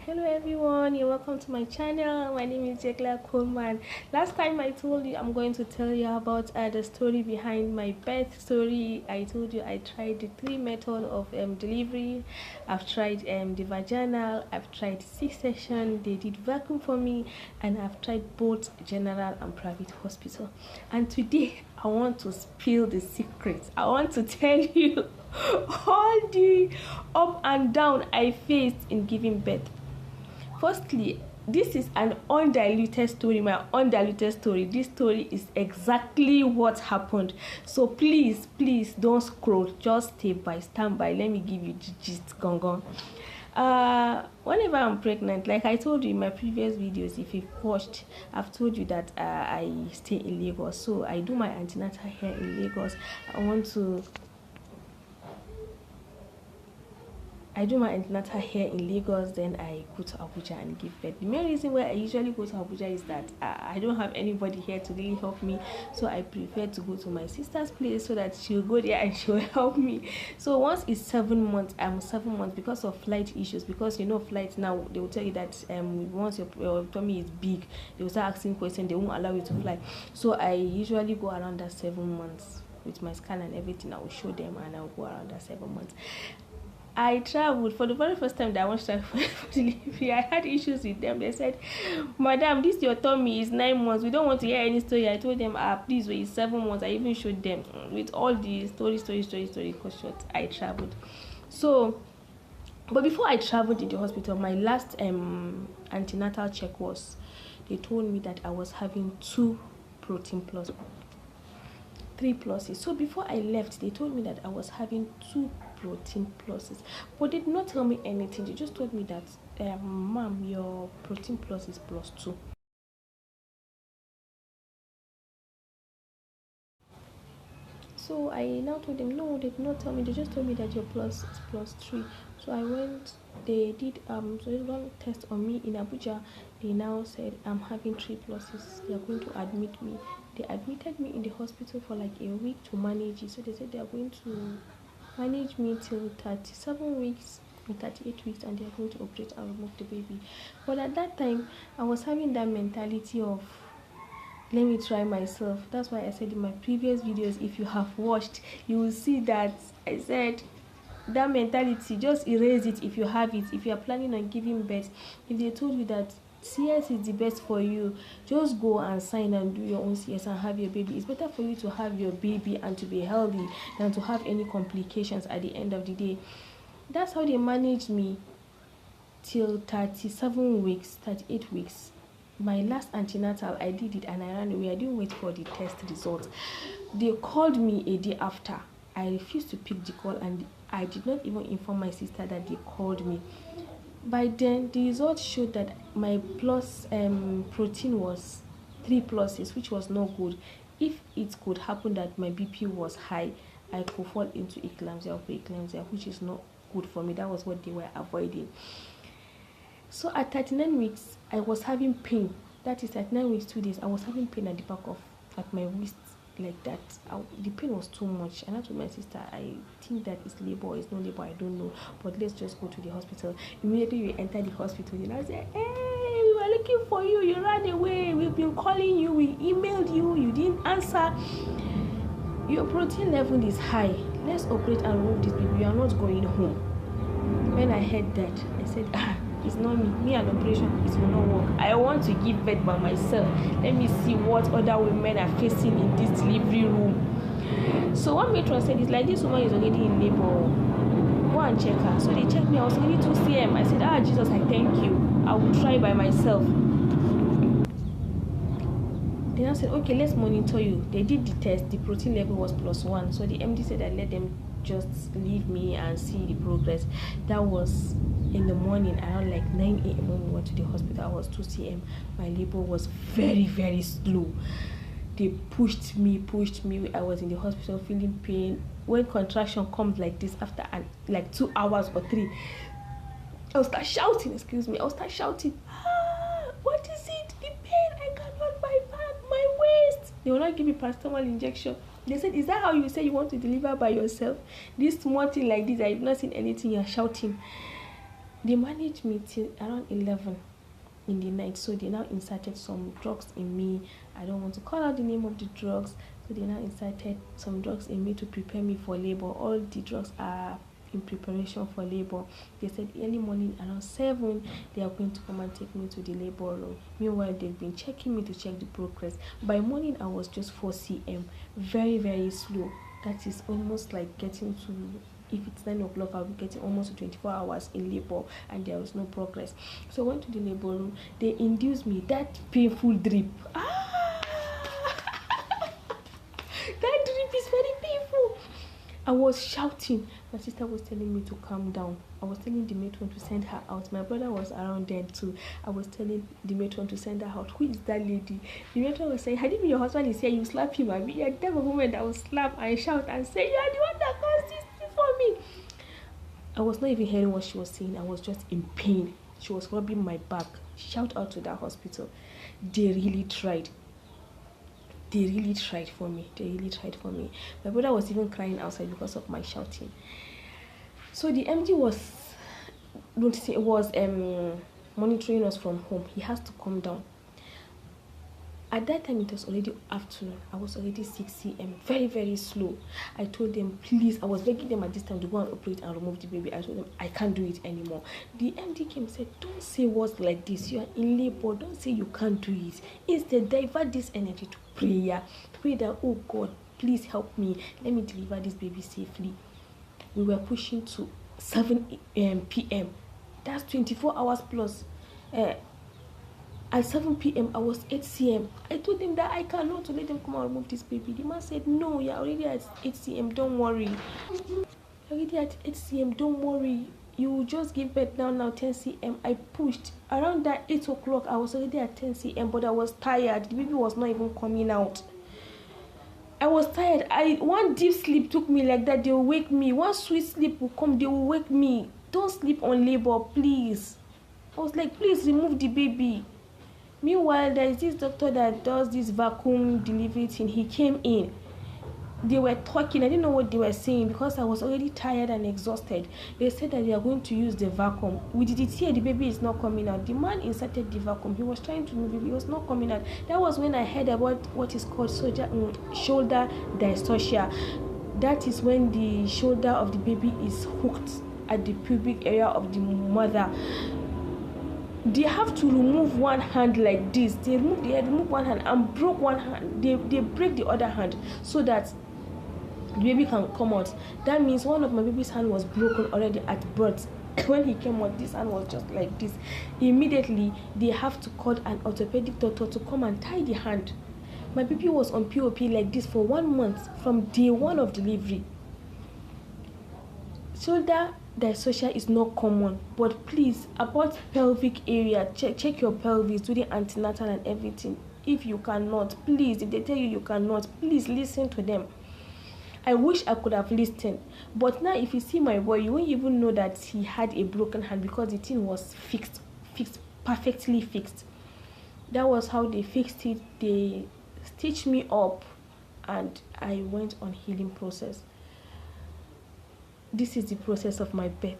Hello everyone, you're welcome to my channel. My name is Jekla Coleman. Last time I told you I'm going to tell you about the story behind my birth story. I told you I tried the three methods of delivery. I've tried the vaginal, I've tried C-section, they did vacuum for me, and I've tried both general and private hospital. And today I want to spill the secrets. I want to tell you all the up and down I faced in giving birth. Firstly, this is an undiluted story, my undiluted story. This story is exactly what happened. So please don't scroll, just stand by. Let me give you the gist. Gong. Whenever I'm pregnant, like I told you in my previous videos, if you've watched, I've told you that I stay in Lagos, so I do my antenatal here in Lagos. I do my antenatal here in Lagos, then I go to Abuja and give birth. The main reason why I usually go to Abuja is that I don't have anybody here to really help me, so I prefer to go to my sister's place so that she'll go there and she'll help me. So once it's 7 months, I'm 7 months because of flight issues, because you know flights now, they will tell you that once your tummy is big, they will start asking questions, they won't allow you to fly. So I usually go around that 7 months with my scan and everything. I will show them and I'll go around that 7 months. I traveled for the very first time that I wanted to travel for delivery. I had issues with them. They said, "Madam, this your tummy is 9 months. We don't want to hear any story." I told them, please wait, 7 months. I even showed them with all the story. Because short, I traveled. So, but before I traveled in the hospital, my last antenatal check was, they told me that I was having 2 protein plus 3 pluses. So before I left, they told me that I was having 2 protein pluses, but they did not tell me anything. They just told me that ma'am, your protein plus is +2. So I now told them, no, they did not tell me. They just told me that your plus is +3. So I went, they did one test on me in Abuja. They now said I'm having 3 pluses. They are going to admit me. They admitted me in the hospital for like a week to manage it. So they said they are going to manage me till 37 weeks or 38 weeks, and they are going to operate and remove the baby. But at that time, I was having that mentality of, let me try myself. That's why I said in my previous videos, if you have watched, you will see that I said that mentality, just erase it if you have it. If you are planning on giving birth, if they told you that CS is the best for you, just go and sign and do your own CS and have your baby. It's better for you to have your baby and to be healthy than to have any complications at the end of the day. That's how they managed me till 37 weeks, 38 weeks. My last antenatal, I did it and I ran away. I didn't wait for the test results. They called me a day after. I refused to pick the call, and I did not even inform my sister that they called me. By then, the results showed that my plus protein was 3 pluses, which was not good. If it could happen that my BP was high, I could fall into eclampsia, which is not good for me. That was what they were avoiding. So at 39 weeks, I was having pain. That is 39 weeks, 2 days. I was having pain at the back of my wrist, like that. The pain was too much, and I told my sister, I think that it's labor or it's not labor, I don't know, but let's just go to the hospital. Immediately we entered the hospital, and I said, hey, we were looking for you, you ran away, we've been calling you, we emailed you, you didn't answer, your protein level is high, let's operate and remove this baby, you are not going home. When I heard that, I said, it's not me an operation, it will not work. I want to give birth by myself. Let me see what other women are facing in this delivery room. So one matron said, it's like this woman is already in labor, go and check her. So they checked me. I was already 2 cm. I said, Jesus, I thank you, I will try by myself. They now said, okay, let's monitor you. They did the test, the protein level was +1. So the MD said I let them just leave me and see the progress. That was in the morning, around like 9 a.m. when we went to the hospital. I was 2 cm. My labor was very, very slow. They pushed me. I was in the hospital feeling pain. When contraction comes like this after like 2 hours or 3, I'll start shouting, what is it? The pain, I cannot bypass my waist. They will not give me paracetamol injection. They said, is that how you say you want to deliver by yourself? This small thing like this, I've not seen anything, you're shouting. They managed me till around 11 in the night. So they now inserted some drugs in me. I don't want to call out the name of the drugs. So they now inserted some drugs in me to prepare me for labor. All the drugs are in preparation for labor. They said early morning around 7 they are going to come and take me to the labor room. Meanwhile, they've been checking me to check the progress. By morning I was just 4 cm, very very slow. That is almost like getting to, if it's 9 o'clock, I'll be getting almost to 24 hours in labor, and there was no progress. So I went to the labor room. They induced me that painful drip. That drip is very painful. I was shouting. My sister was telling me to calm down. I was telling the matron to send her out. My brother was around then too. I was telling the matron to send her out. Who is that lady? The matron was saying, Hadimi, your husband is here, you slap him. You're the type of woman that will slap and shout and say, you are the one that caused this thing for me. I was not even hearing what she was saying. I was just in pain. She was rubbing my back. Shout out to that hospital. They really tried. They really tried for me. They really tried for me. My brother was even crying outside because of my shouting. So the MD was monitoring us from home. He has to come down. At that time, it was already afternoon. I was already 6 cm, very, very slow. I told them, please, I was begging them at this time to go and operate and remove the baby. I told them, I can't do it anymore. The MD came and said, don't say words like this. You are in labor. Don't say you can't do it. Instead, divert this energy to prayer. Pray that, oh God, please help me. Let me deliver this baby safely. We were pushing to 7 p.m. That's 24 hours plus. At 7 p.m. I was 8 cm. I told him that I cannot let them come and remove this baby. The man said, no, you're already at 8 cm, don't worry. You're already at 8 cm, don't worry. You will just give birth now 10 cm. I pushed. Around that 8 o'clock, I was already at 10 cm, but I was tired. The baby was not even coming out. I was tired. One deep sleep took me like that. They will wake me. One sweet sleep will come. They will wake me. Don't sleep on labor, please. I was like, please remove the baby. Meanwhile, there is this doctor that does this vacuum delivery thing. He came in. They were talking. I didn't know what they were saying because I was already tired and exhausted. They said that they are going to use the vacuum. We did it here. The baby is not coming out. The man inserted the vacuum. He was trying to move it. He was not coming out. That was when I heard about what is called shoulder dystocia. That is when the shoulder of the baby is hooked at the pubic area of the mother. They have to remove one hand like this. They remove one hand and broke one hand. They break the other hand so that the baby can come out. That means one of my baby's hand was broken already at birth. When he came out, this hand was just like this. Immediately, they have to call an orthopedic doctor to come and tie the hand. My baby was on POP like this for 1 month from day 1 of delivery. Shoulder dystocia is not common, but please, about pelvic area, check your pelvis, do the antenatal and everything. If you cannot, please, if they tell you you cannot, please listen to them. I wish I could have listened, but now if you see my boy, you won't even know that he had a broken hand because the thing was fixed, perfectly fixed. That was how they fixed it. They stitched me up and I went on healing process. This is the process of my birth.